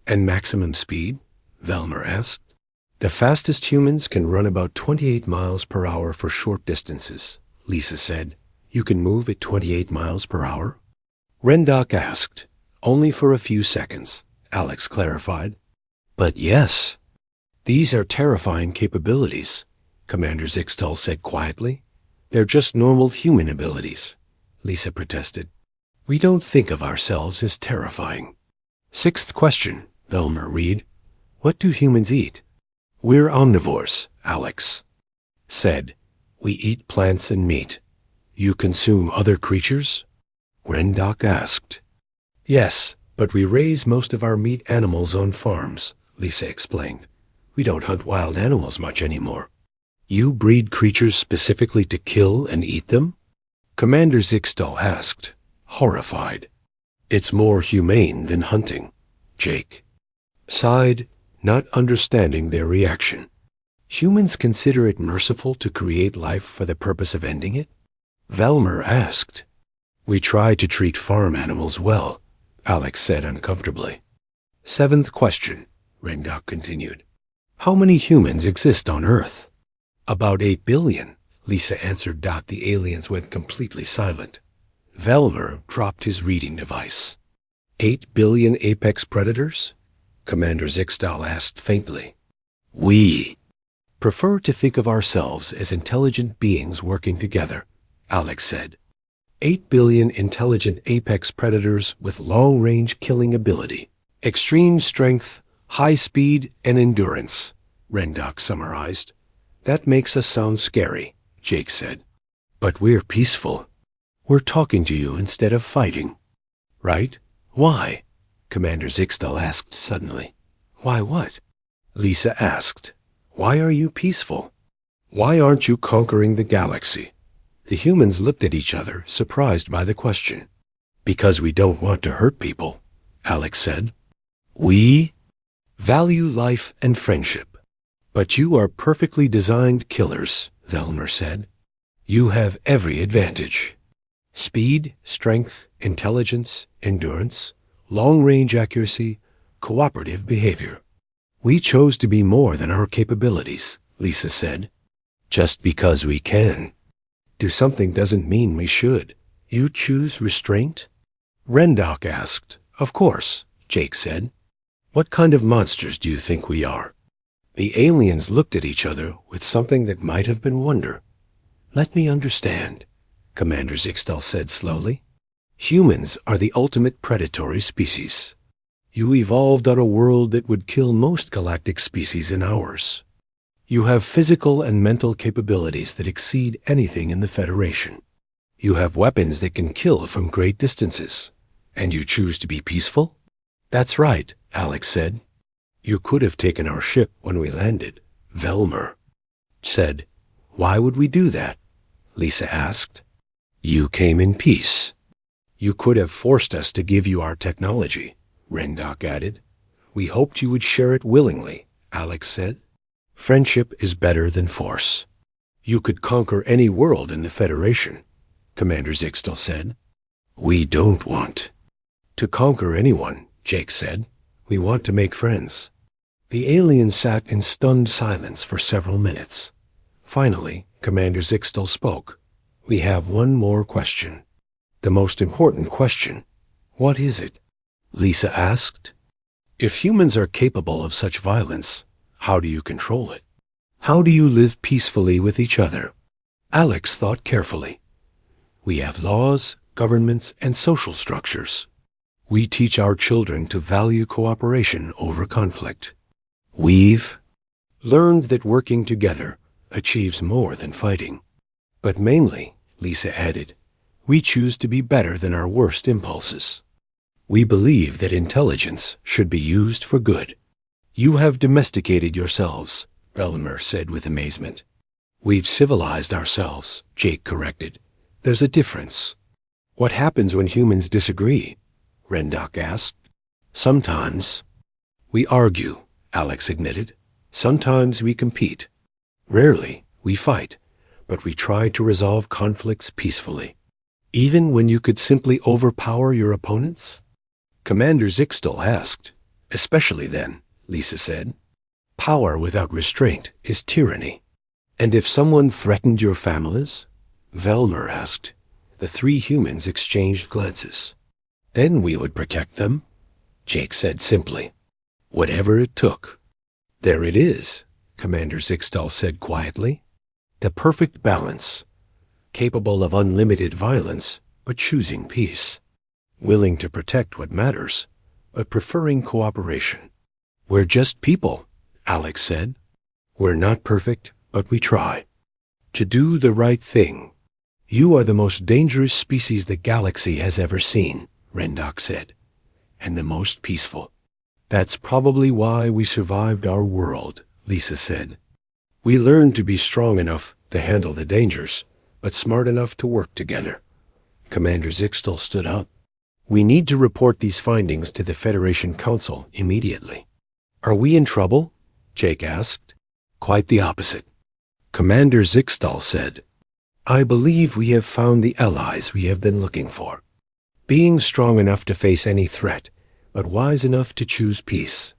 S1: And maximum speed? Velmer asked. The fastest humans can run about 28 miles per hour for short distances, Lisa said. You can move at 28 miles per hour? Rendok asked. Only for a few seconds, Alex clarified. But yes. These are terrifying capabilities, Commander Zixtal said quietly. They're just normal human abilities, Lisa protested. We don't think of ourselves as terrifying. Sixth question, Velmer read. What do humans eat? We're omnivores, Alex said. We eat plants and meat. You consume other creatures? Rendok asked. Yes, but we raise most of our meat animals on farms, Lisa explained. We don't hunt wild animals much anymore. You breed creatures specifically to kill and eat them? Commander Zixtal asked, horrified. It's more humane than hunting, Jake sighed, not understanding their reaction. Humans consider it merciful to create life for the purpose of ending it? Velmer asked. We try to treat farm animals well, Alex said uncomfortably. Seventh question, Rendok continued. How many humans exist on Earth? About 8 billion, Lisa answered. The aliens went completely silent. Velmer dropped his reading device. 8 billion apex predators? Commander Zixtal asked faintly. We prefer to think of ourselves as intelligent beings working together, Alex said. 8 billion intelligent apex predators with long-range killing ability, extreme strength, high speed, and endurance, Rendok summarized. That makes us sound scary, Jake said. But we're peaceful. We're talking to you instead of fighting. Right? Why? Commander Zixtal asked suddenly. Why what? Lisa asked. Why are you peaceful? Why aren't you conquering the galaxy? The humans looked at each other, surprised by the question. Because we don't want to hurt people, Alex said. We value life and friendship. But you are perfectly designed killers, Velmer said. You have every advantage. Speed, strength, intelligence, endurance, long-range accuracy, cooperative behavior. We chose to be more than our capabilities, Lisa said. Just because we can. Do something doesn't mean we should. You choose restraint? Rendok asked. Of course, Jake said. What kind of monsters do you think we are? The aliens looked at each other with something that might have been wonder. Let me understand, Commander Zixtal said slowly. Humans are the ultimate predatory species. You evolved on a world that would kill most galactic species in hours. You have physical and mental capabilities that exceed anything in the Federation. You have weapons that can kill from great distances. And you choose to be peaceful? That's right, Alex said. You could have taken our ship when we landed, Velmer said. Why would we do that? Lisa asked. You came in peace. You could have forced us to give you our technology, Rendok added. We hoped you would share it willingly, Alex said. Friendship is better than force. You could conquer any world in the Federation, Commander Zixtal said. We don't want to conquer anyone, Jake said. We want to make friends. The aliens sat in stunned silence for several minutes. Finally, Commander Zixtal spoke. We have one more question. The most important question. What is it? Lisa asked. If humans are capable of such violence, how do you control it? How do you live peacefully with each other? Alex thought carefully. We have laws, governments, and social structures. We teach our children to value cooperation over conflict. We've learned that working together achieves more than fighting. But mainly, Lisa added, we choose to be better than our worst impulses. We believe that intelligence should be used for good. You have domesticated yourselves, Velmer said with amazement. We've civilized ourselves, Jake corrected. There's a difference. What happens when humans disagree? Rendok asked. Sometimes we argue, Alex admitted. Sometimes we compete. Rarely we fight, but we try to resolve conflicts peacefully. Even when you could simply overpower your opponents? Commander Zixtal asked. Especially then, Lisa said. Power without restraint is tyranny. And if someone threatened your families? Velmer asked. The three humans exchanged glances. Then we would protect them, Jake said simply. Whatever it took. There it is, Commander Zixtal said quietly. The perfect balance, capable of unlimited violence, but choosing peace. Willing to protect what matters, but preferring cooperation. We're just people, Alex said. We're not perfect, but we try. To do the right thing. You are the most dangerous species the galaxy has ever seen, Rendok said. And the most peaceful. That's probably why we survived our world, Lisa said. We learned to be strong enough to handle the dangers, but smart enough to work together. Commander Zixtal stood up. We need to report these findings to the Federation Council immediately. Are we in trouble? Jake asked. Quite the opposite. Commander Zixtal said, I believe we have found the allies we have been looking for. Being strong enough to face any threat, but wise enough to choose peace.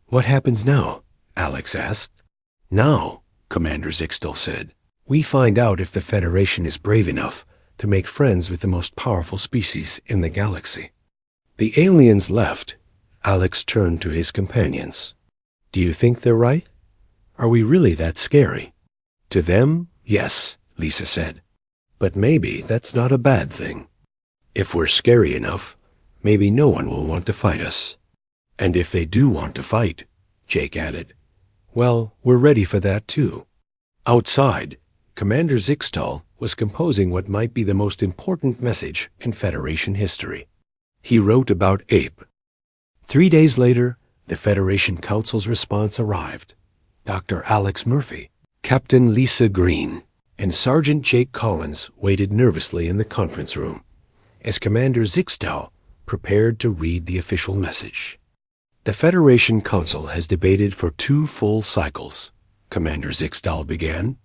S1: What happens now? Alex asked. Now, Commander Zixtal said, we find out if the Federation is brave enough to make friends with the most powerful species in the galaxy. The aliens left. Alex turned to his companions. Do you think they're right? Are we really that scary? To them, yes, Lisa said. But maybe that's not a bad thing. If we're scary enough, maybe no one will want to fight us. And if they do want to fight, Jake added, well, we're ready for that too. Outside, Commander Zixtal was composing what might be the most important message in Federation history. He wrote about Ape. 3 days later, the Federation Council's response arrived. Dr. Alex Murphy, Captain Lisa Green, and Sergeant Jake Collins waited nervously in the conference room as Commander Zixtal prepared to read the official message. The Federation Council has debated for 2 full cycles, Commander Zixtal began.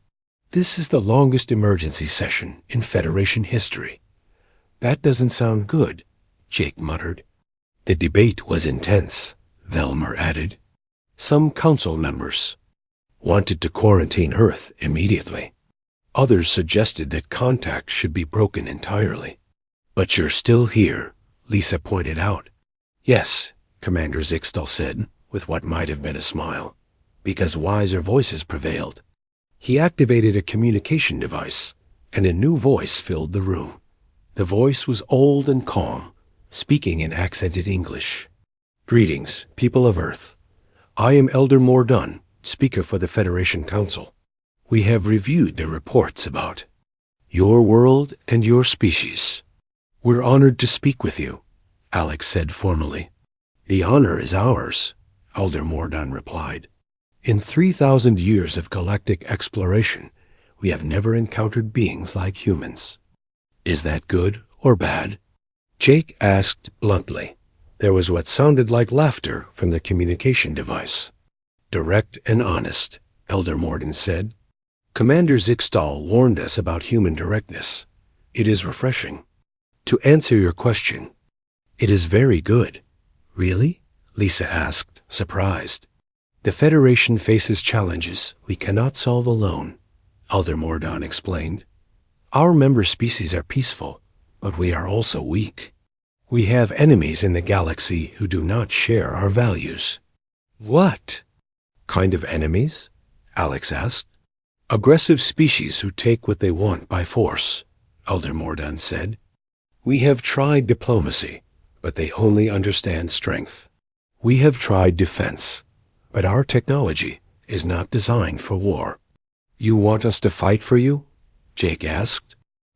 S1: This is the longest emergency session in Federation history. That doesn't sound good, Jake muttered. The debate was intense, Velmer added. Some council members wanted to quarantine Earth immediately. Others suggested that contact should be broken entirely. But you're still here, Lisa pointed out. Yes, Commander Zixtal said, with what might have been a smile, because wiser voices prevailed. He activated a communication device, and a new voice filled the room. The voice was old and calm, speaking in accented English. Greetings, people of Earth. I am Elder Mordun, speaker for the Federation Council. We have reviewed the reports about your world and your species. We're honored to speak with you, Alex said formally. The honor is ours, Elder Mordun replied. In 3,000 years of galactic exploration, we have never encountered beings like humans. Is that good or bad? Jake asked bluntly. There was what sounded like laughter from the communication device. Direct and honest, Elder Mordun said. Commander Zixtal warned us about human directness. It is refreshing. To answer your question, it is very good. Really? Lisa asked, surprised. The Federation faces challenges we cannot solve alone, Elder Mordun explained. Our member species are peaceful, but we are also weak. We have enemies in the galaxy who do not share our values. What kind of enemies? Alex asked. Aggressive species who take what they want by force, Elder Mordun said. We have tried diplomacy, but they only understand strength. We have tried defense, but our technology is not designed for war. You want us to fight for you? Jake asked.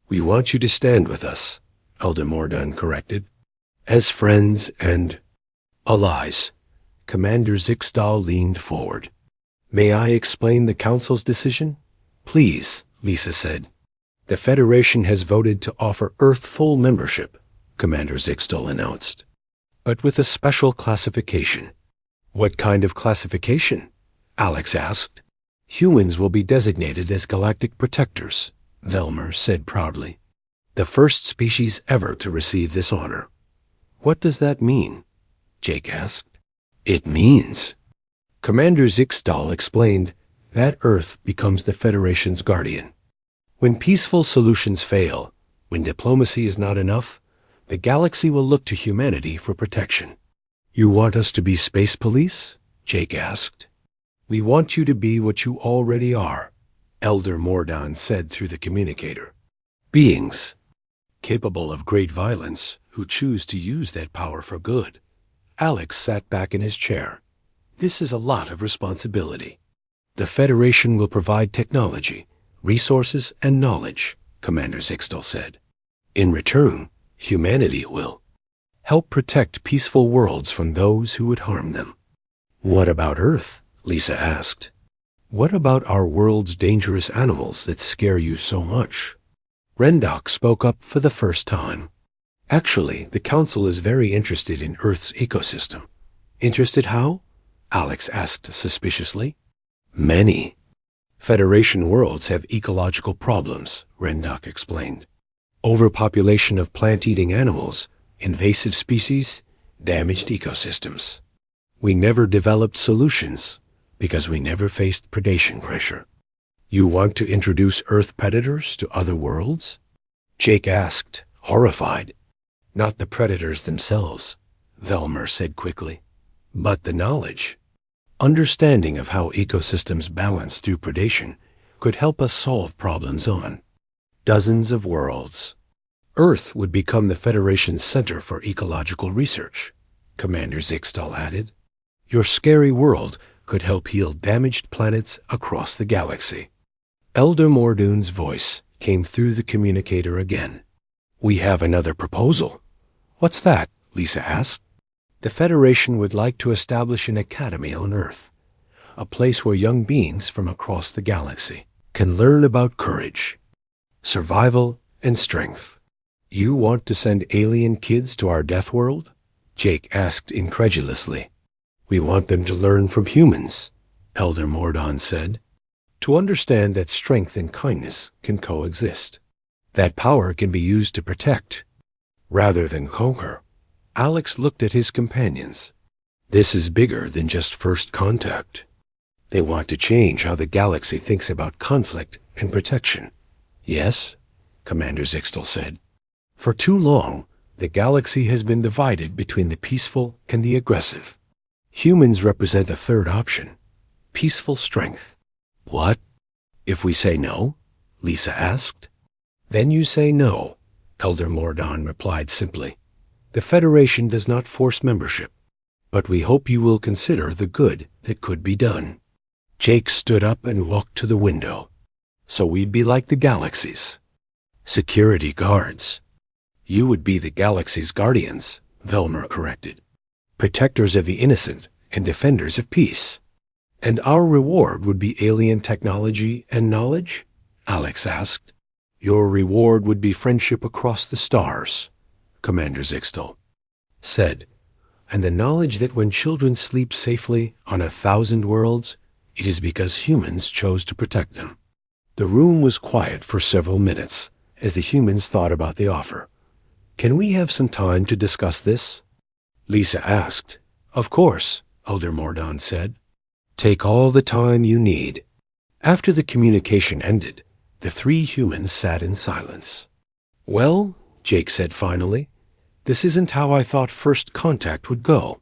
S1: We want you to stand with us, Elder Mordun corrected. As friends and allies. Commander Zixtal leaned forward. May I explain the Council's decision? Please, Lisa said. The Federation has voted to offer Earth full membership, Commander Zixtal announced. But with a special classification. What kind of classification? Alex asked. Humans will be designated as galactic protectors, Velmer said proudly. The first species ever to receive this honor. What does that mean? Jake asked. It means, Commander Zixtal explained, that Earth becomes the Federation's guardian. When peaceful solutions fail, when diplomacy is not enough, the galaxy will look to humanity for protection. You want us to be space police? Jake asked. We want you to be what you already are, Elder Mordon said through the communicator. Beings capable of great violence who choose to use that power for good. Alex sat back in his chair. This is a lot of responsibility. The Federation will provide technology, resources, and knowledge, Commander Zixtal said. In return, humanity will help protect peaceful worlds from those who would harm them. What about Earth? Lisa asked. What about our world's dangerous animals that scare you so much? Rendoc spoke up for the first time. Actually, the Council is very interested in Earth's ecosystem. Interested how? Alex asked suspiciously. Many Federation worlds have ecological problems, Rendoc explained. Overpopulation of plant-eating animals, invasive species, damaged ecosystems. We never developed solutions because we never faced predation pressure. You want to introduce Earth predators to other worlds? Jake asked, horrified. Not the predators themselves, Velmer said quickly, but the knowledge. Understanding of how ecosystems balance through predation could help us solve problems on dozens of worlds. Earth would become the Federation's center for ecological research, Commander Zixtal added. Your scary world could help heal damaged planets across the galaxy. Elder Mordoon's voice came through the communicator again. We have another proposal. What's that? Lisa asked. The Federation would like to establish an academy on Earth, a place where young beings from across the galaxy can learn about courage, survival, and strength. You want to send alien kids to our death world? Jake asked incredulously. We want them to learn from humans, Elder Mordon said, to understand that strength and kindness can coexist. That power can be used to protect, rather than conquer. Alex looked at his companions. This is bigger than just first contact. They want to change how the galaxy thinks about conflict and protection. Yes, Commander Zixtal said. For too long, the galaxy has been divided between the peaceful and the aggressive. Humans represent a third option, peaceful strength. What? If we say no? Lisa asked. Then you say no, Elder Mordon replied simply. The Federation does not force membership, but we hope you will consider the good that could be done. Jake stood up and walked to the window. So we'd be like the galaxies. Security guards. You would be the galaxy's guardians, Velmer corrected. Protectors of the innocent and defenders of peace. And our reward would be alien technology and knowledge? Alex asked. Your reward would be friendship across the stars, Commander Zixtal said, and the knowledge that when children sleep safely on 1,000 worlds, it is because humans chose to protect them. The room was quiet for several minutes as the humans thought about the offer. Can we have some time to discuss this? Lisa asked. Of course, Elder Mordon said. Take all the time you need. After the communication ended, the three humans sat in silence. Well, Jake said finally, this isn't how I thought first contact would go.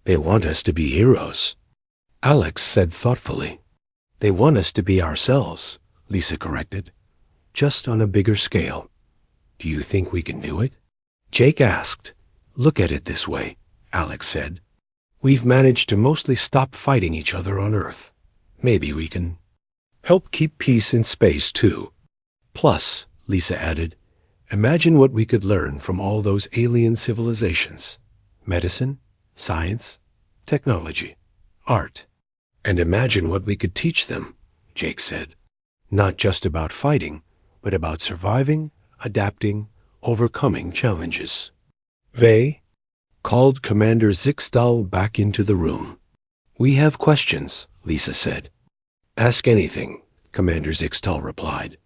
S1: They want us to be heroes. Alex said thoughtfully. They want us to be ourselves, Lisa corrected. Just on a bigger scale. Do you think we can do it? Jake asked. Look at it this way, Alex said. We've managed to mostly stop fighting each other on Earth. Maybe we can help keep peace in space, too. Plus, Lisa added, imagine what we could learn from all those alien civilizations. Medicine, science, technology, art. And imagine what we could teach them, Jake said. Not just about fighting, but about surviving, adapting, overcoming challenges. They called Commander Zixtal back into the room. We have questions, Lisa said. Ask anything, Commander Zixtal replied.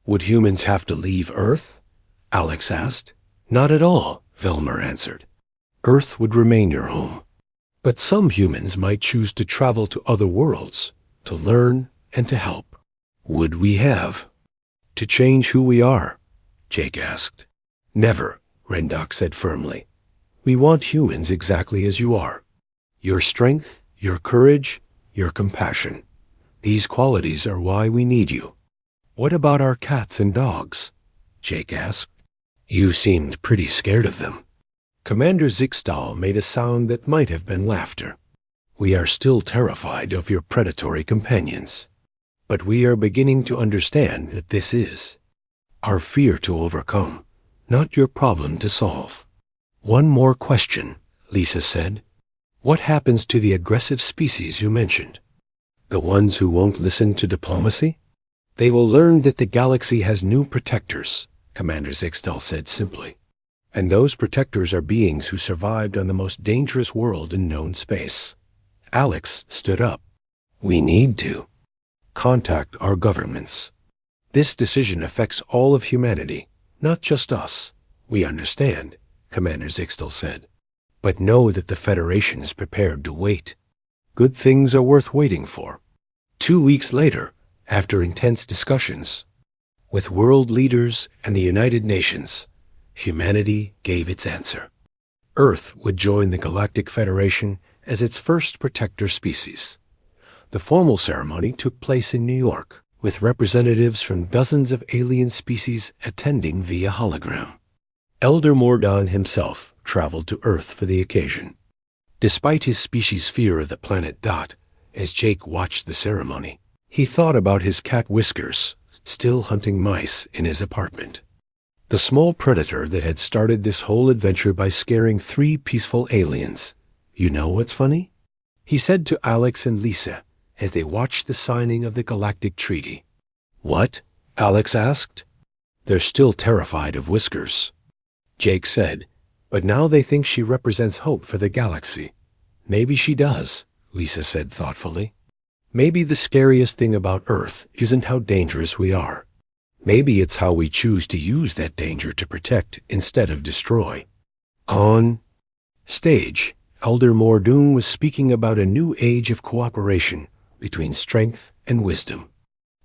S1: Would humans have to leave Earth? Alex asked. Not at all, Velmer answered. Earth would remain your home. But some humans might choose to travel to other worlds, to learn and to help. Would we have to change who we are? Jake asked. Never, Rendoc said firmly. We want humans exactly as you are. Your strength, your courage, your compassion. These qualities are why we need you." "What about our cats and dogs?" Jake asked. "You seemed pretty scared of them." Commander Zixtal made a sound that might have been laughter. "We are still terrified of your predatory companions. But we are beginning to understand that this is our fear to overcome, not your problem to solve." "One more question," Lisa said. "What happens to the aggressive species you mentioned? The ones who won't listen to diplomacy?" "They will learn that the galaxy has new protectors," Commander Zixtal said simply. "And those protectors are beings who survived on the most dangerous world in known space." Alex stood up. "We need to contact our governments. This decision affects all of humanity, not just us." "We understand," Commander Zixtal said. "But know that the Federation is prepared to wait. Good things are worth waiting for." 2 weeks later, after intense discussions with world leaders and the United Nations, humanity gave its answer. Earth would join the Galactic Federation as its first protector species. The formal ceremony took place in New York, with representatives from dozens of alien species attending via hologram. Elder Mordon himself traveled to Earth for the occasion. Despite his species' fear of the planet Dot, as Jake watched the ceremony, he thought about his cat Whiskers, still hunting mice in his apartment. The small predator that had started this whole adventure by scaring 3 peaceful aliens. "You know what's funny?" he said to Alex and Lisa as they watched the signing of the Galactic Treaty. "What?" Alex asked. "They're still terrified of Whiskers," Jake said, "but now they think she represents hope for the galaxy." "Maybe she does," Lisa said thoughtfully. "Maybe the scariest thing about Earth isn't how dangerous we are. Maybe it's how we choose to use that danger to protect instead of destroy." On stage, Elder Mordoon was speaking about a new age of cooperation between strength and wisdom.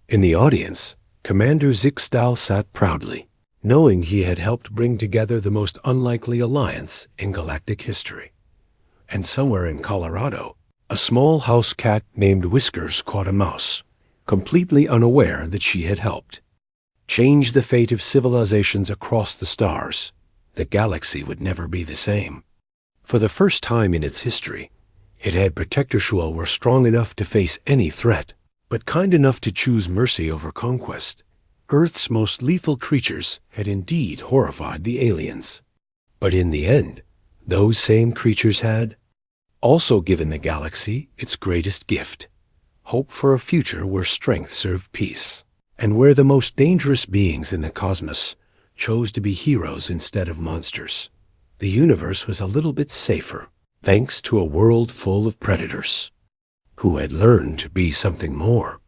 S1: In the audience, Commander Zixtal sat proudly, knowing he had helped bring together the most unlikely alliance in galactic history. And somewhere in Colorado, a small house cat named Whiskers caught a mouse, completely unaware that she had helped change the fate of civilizations across the stars. The galaxy would never be the same. For the first time in its history, it had protectors who were strong enough to face any threat, but kind enough to choose mercy over conquest. Earth's most lethal creatures had indeed horrified the aliens. But in the end, those same creatures had also given the galaxy its greatest gift: hope for a future where strength served peace, and where the most dangerous beings in the cosmos chose to be heroes instead of monsters. The universe was a little bit safer, thanks to a world full of predators who had learned to be something more.